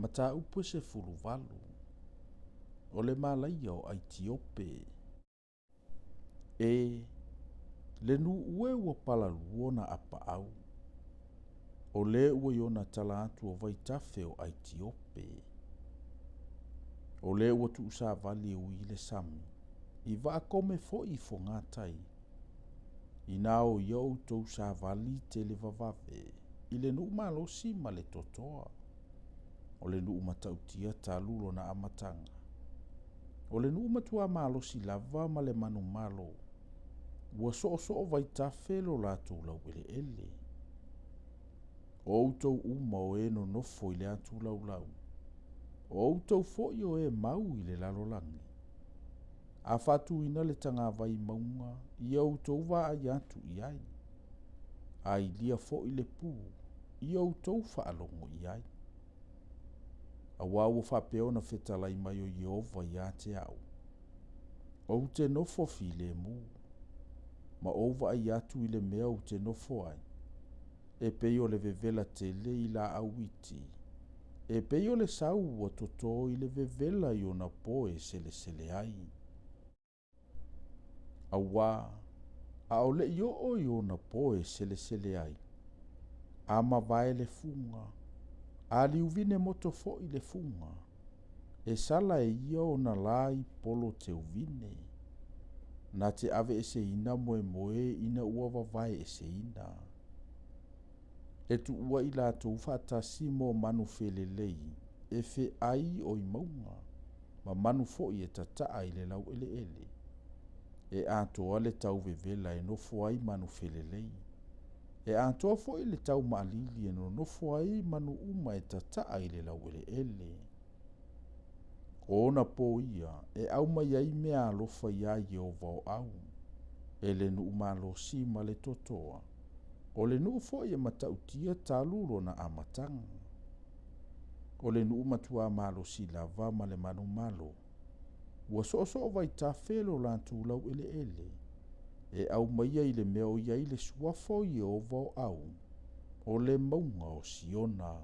ta upu se fuluvalu. O le malaia o Aitiope. Le nu ue ua palaluo na apa au. O le ua iona tala atu o vaitafe o Aitiope. O le ua tu usavali e ui le sami. I va kome fo i fo ngatai. I nao i au tau savali te le vavave. I le nu malosi ma le totoa. O le nu matautia talulo na amatanga. O le nu matua malosi lava ma le manu malo. Ua so vaitafe lo latu lau ele. O outou uma o e no nofo i le atu lau. O outou fo i o e mau i le lalolangi. A fatu ina le tanga vai maunga i outou va ai atu i ai. A ilia fo i le pu i outou fa alongo i ai. A wau fa peona fetalai mai o Yehova i ate au. O te nofo fi le mu. Ma ova ai atu i le mea o te nofo ai. E peio le vevela te le i la awiti. E peio le sau wa toto i le vevela i ona poe sele ai. Awa, a ole i o ona poe sele ai. Ama vai le funga. A liuvine moto fo i le funga. E sala e ia ona lai polo te uvine. Na te ave ese ina moe ina ua vavai ese ina. E tu ua i la tau whaatasi mo manu whelelei, e whe ai o i maunga, ma manu fo i e tataa i le lau ele. E atoa le tau vevela e nofo ai manu whelelei. E atoa fo i le tau maalili e no nofo ai manu uma e tataa i le lau ele. O na po ia, e au mai ai mea alofa ia i o vau au. E le nu umalosi ma le totoa. O le nuu fo ia matautia taluro na amatanga. O le nuu matua malo si lava ma le manu malo. Ua so vai ta felo lantu lau ele. E au maia i le meo ia i le suafo i o vau au. O le maunga o siona.